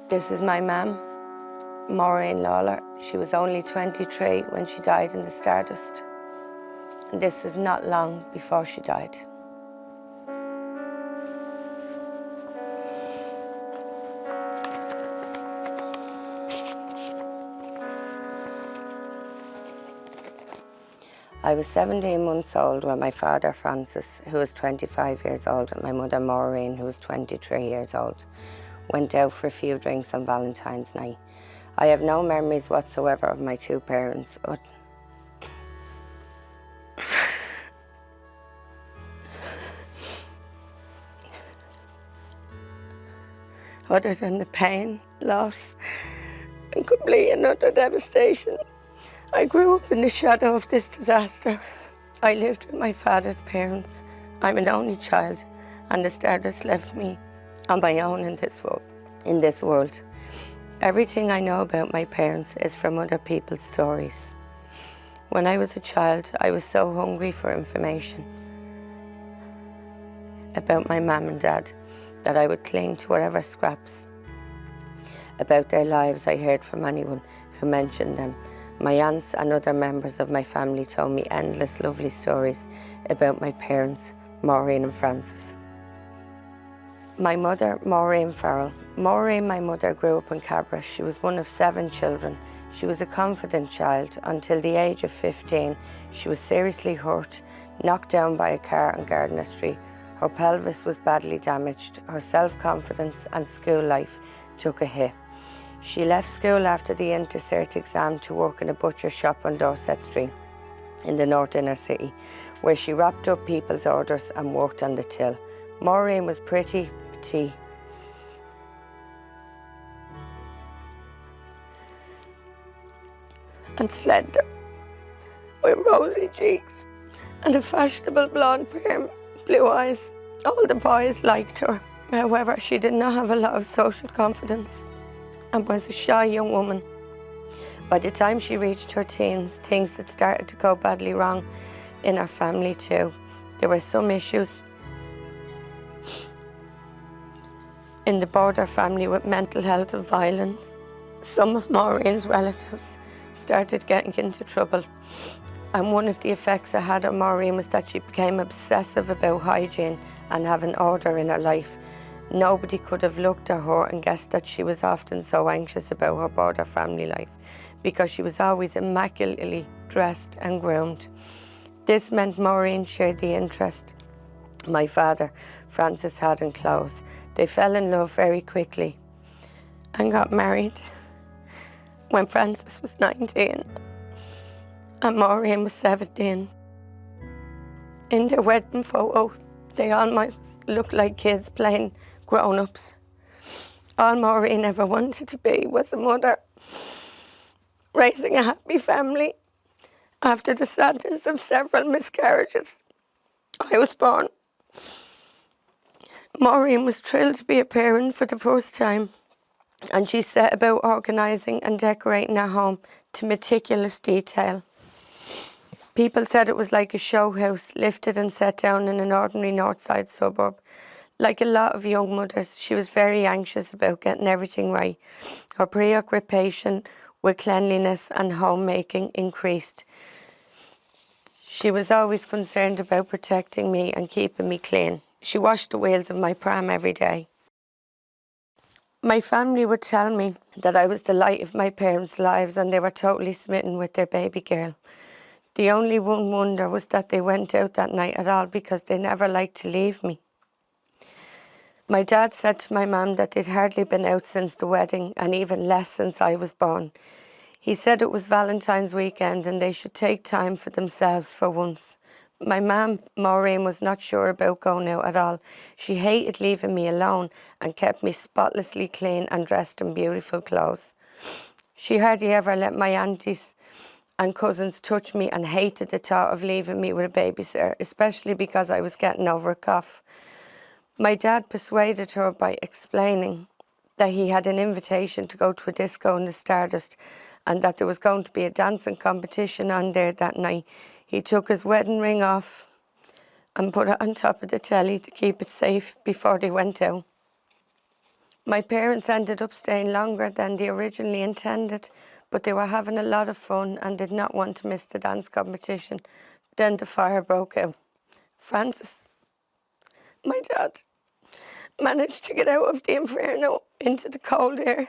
This is my mum, Maureen Lawlor. She was only 23 when she died in the Stardust. And this is not long before she died. I was 17 months old when my father, Francis, who was 25 years old, and my mother, Maureen, who was 23 years old, went out for a few drinks on Valentine's night. I have no memories whatsoever of my two parents, other than the pain, loss, and complete and utter devastation. I grew up in the shadow of this disaster. I lived with my father's parents. I'm an only child, and the Stardust left me on my own in this world. Everything I know about my parents is from other people's stories. When I was a child, I was so hungry for information about my mum and dad that I would cling to whatever scraps about their lives I heard from anyone who mentioned them. My aunts and other members of my family told me endless lovely stories about my parents, Maureen and Francis. My mother, Maureen Farrell. Maureen, my mother, grew up in Cabra. She was one of 7 children. She was a confident child until the age of 15. She was seriously hurt, knocked down by a car on Gardiner Street. Her pelvis was badly damaged. Her self-confidence and school life took a hit. She left school after the Intercert exam to work in a butcher shop on Dorset Street in the North Inner City, where she wrapped up people's orders and worked on the till. Maureen was pretty, petite, and slender, with rosy cheeks and a fashionable blonde perm, blue eyes. All the boys liked her. However, she did not have a lot of social confidence and was a shy young woman. By the time she reached her teens, things had started to go badly wrong in her family too. There were some issues in the Border family with mental health and violence. Some of Maureen's relatives started getting into trouble, and one of the effects it had on Maureen was that she became obsessive about hygiene and having order in her life. Nobody could have looked at her and guessed that she was often so anxious about her Border family life, because she was always immaculately dressed and groomed. This meant Maureen shared the interest my father, Francis, had in clothes. They fell in love very quickly and got married when Francis was 19 and Maureen was 17. In their wedding photo, they almost looked like kids playing grown-ups. All Maureen ever wanted to be was a mother, raising a happy family. After the sadness of several miscarriages, I was born. Maureen was thrilled to be a parent for the first time, and she set about organising and decorating her home to meticulous detail. People said it was like a show house lifted and set down in an ordinary north side suburb. Like a lot of young mothers, she was very anxious about getting everything right. Her preoccupation with cleanliness and homemaking increased. She was always concerned about protecting me and keeping me clean. She washed the wheels of my pram every day. My family would tell me that I was the light of my parents' lives and they were totally smitten with their baby girl. The only one wonder was that they went out that night at all, because they never liked to leave me. My dad said to my mum that they'd hardly been out since the wedding, and even less since I was born. He said it was Valentine's weekend and they should take time for themselves for once. My mum, Maureen, was not sure about going out at all. She hated leaving me alone and kept me spotlessly clean and dressed in beautiful clothes. She hardly ever let my aunties and cousins touch me, and hated the thought of leaving me with a babysitter, especially because I was getting over a cough. My dad persuaded her by explaining that he had an invitation to go to a disco in the Stardust and that there was going to be a dancing competition on there that night. He took his wedding ring off and put it on top of the telly to keep it safe before they went out. My parents ended up staying longer than they originally intended, but they were having a lot of fun and did not want to miss the dance competition. Then the fire broke out. Francis, my dad, managed to get out of the inferno into the cold air,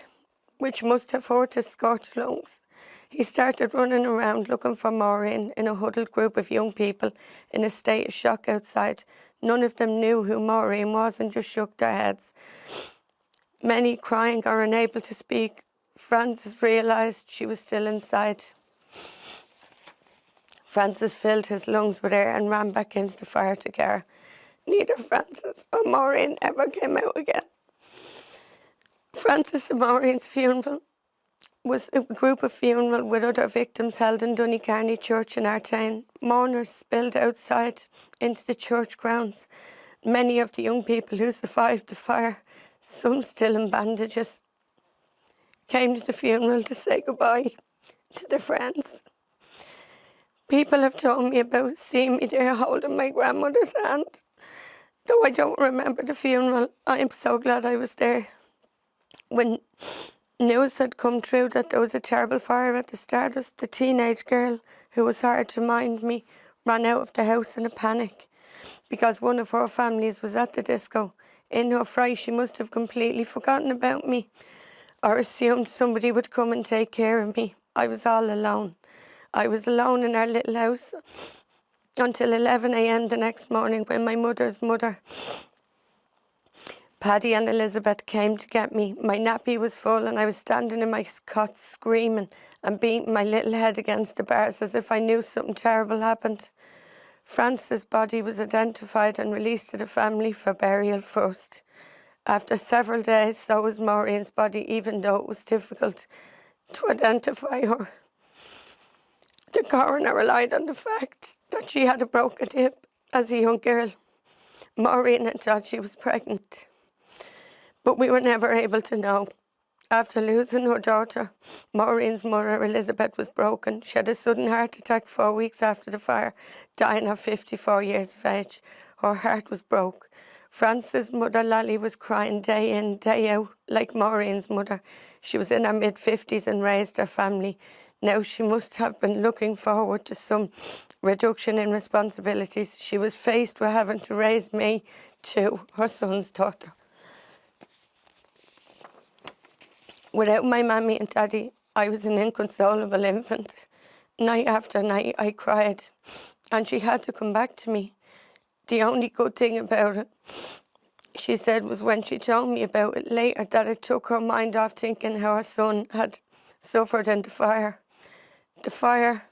which must have hurt his scorched lungs. He started running around looking for Maureen in a huddled group of young people in a state of shock outside. None of them knew who Maureen was and just shook their heads. Many crying or unable to speak. Francis realised she was still inside. Francis filled his lungs with air and ran back into the fire to Cabra. Neither Francis or Maureen ever came out again. Francis and Maureen's funeral was a group of funeral with other victims held in Donecarney Church in our town. Mourners spilled outside into the church grounds. Many of the young people who survived the fire, some still in bandages, came to the funeral to say goodbye to their friends. People have told me about seeing me there holding my grandmother's hand. Though I don't remember the funeral, I am so glad I was there. When news had come through that there was a terrible fire at the Stardust, the teenage girl who was hard to mind me ran out of the house in a panic because one of her families was at the disco. In her fright, she must have completely forgotten about me or assumed somebody would come and take care of me. I was all alone. I was alone in our little house until 11 a.m. the next morning when my mother's mother, Paddy and Elizabeth, came to get me. My nappy was full and I was standing in my cot screaming and beating my little head against the bars as if I knew something terrible happened. Francis' body was identified and released to the family for burial first. After several days, so was Maureen's body, even though it was difficult to identify her. The coroner relied on the fact that she had a broken hip as a young girl. Maureen had thought she was pregnant, but we were never able to know. After losing her daughter, Maureen's mother, Elizabeth, was broken. She had a sudden heart attack 4 weeks after the fire, dying at 54 years of age. Her heart was broke. Frances' mother, Lally, was crying day in, day out, like Maureen's mother. She was in her mid-50s and raised her family. Now she must have been looking forward to some reduction in responsibilities. She was faced with having to raise me too, her son's daughter. Without my mammy and daddy, I was an inconsolable infant. Night after night, I cried, and she had to come back to me. The only good thing about it, she said, was when she told me about it later, that it took her mind off thinking how her son had suffered in the fire. The fire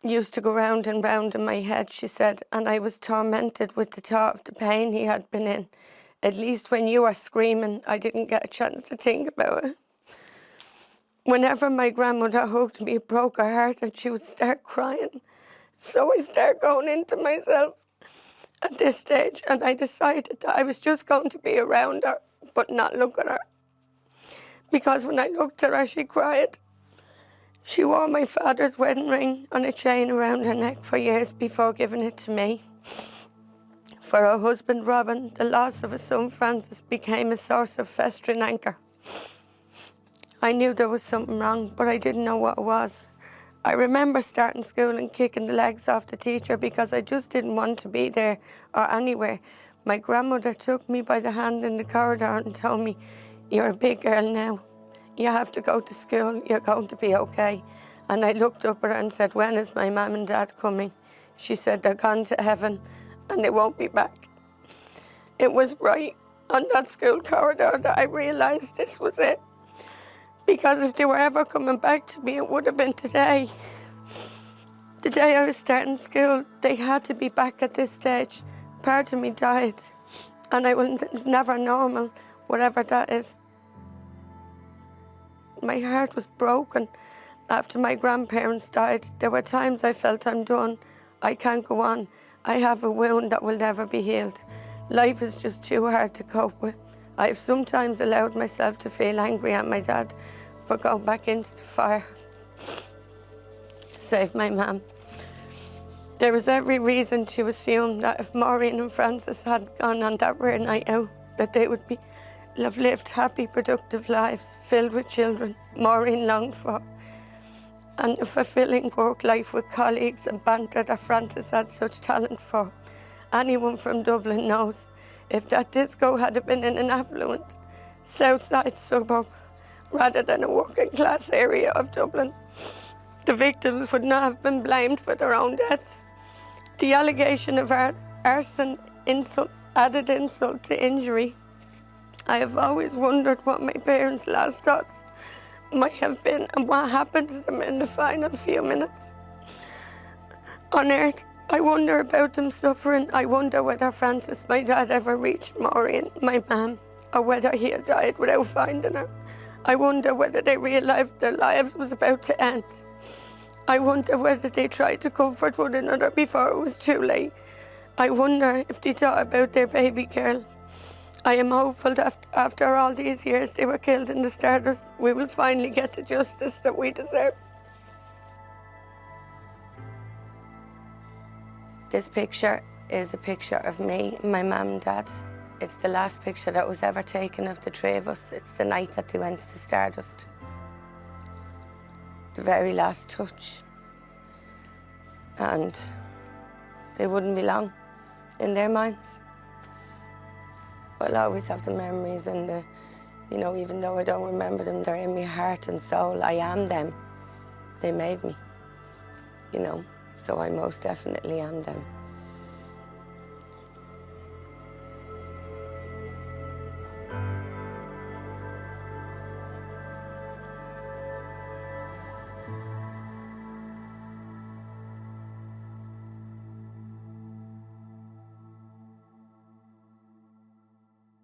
used to go round and round in my head, she said, and I was tormented with the thought of the pain he had been in. At least when you were screaming, I didn't get a chance to think about it. Whenever my grandmother hugged me, it broke her heart and she would start crying. So I started going into myself at this stage, and I decided that I was just going to be around her, but not look at her. Because when I looked at her, she cried. She wore my father's wedding ring on a chain around her neck for years before giving it to me. For her husband, Robin, the loss of his son, Francis, became a source of festering anger. I knew there was something wrong, but I didn't know what it was. I remember starting school and kicking the legs off the teacher because I just didn't want to be there or anywhere. My grandmother took me by the hand in the corridor and told me, "You're a big girl now. You have to go to school. You're going to be okay." And I looked up at her and said, "When is my mum and dad coming?" She said, "They're gone to heaven and they won't be back." It was right on that school corridor that I realised this was it. Because if they were ever coming back to me, it would have been today. The day I was starting school, they had to be back at this stage. Part of me died, and it's never normal, whatever that is. My heart was broken after my grandparents died. There were times I felt I'm done. I can't go on. I have a wound that will never be healed. Life is just too hard to cope with. I have sometimes allowed myself to feel angry at my dad for going back into the fire to save my mum. There was every reason to assume that if Maureen and Francis had gone on that rare night out, that they would be have lived happy, productive lives filled with children Maureen longed for, and a fulfilling work life with colleagues and banter that Frances had such talent for. Anyone from Dublin knows if that disco had been in an affluent south side suburb rather than a working class area of Dublin, the victims would not have been blamed for their own deaths. The allegation of arson added insult to injury. I have always wondered what my parents' last thoughts might have been and what happened to them in the final few minutes on earth. I wonder about them suffering. I wonder whether Frances, my dad, ever reached Maureen, my mum, or whether he had died without finding her. I wonder whether they realised their lives was about to end. I wonder whether they tried to comfort one another before it was too late. I wonder if they thought about their baby girl. I am hopeful that after all these years they were killed in the Stardust, we will finally get the justice that we deserve. This picture is a picture of me and my mum and dad. It's the last picture that was ever taken of the three of us. It's the night that they went to the Stardust. The very last touch. And they wouldn't be long in their minds. I'll always have the memories and the, you know, even though I don't remember them, they're in my heart and soul. I am them. They made me, you know, so I most definitely am them.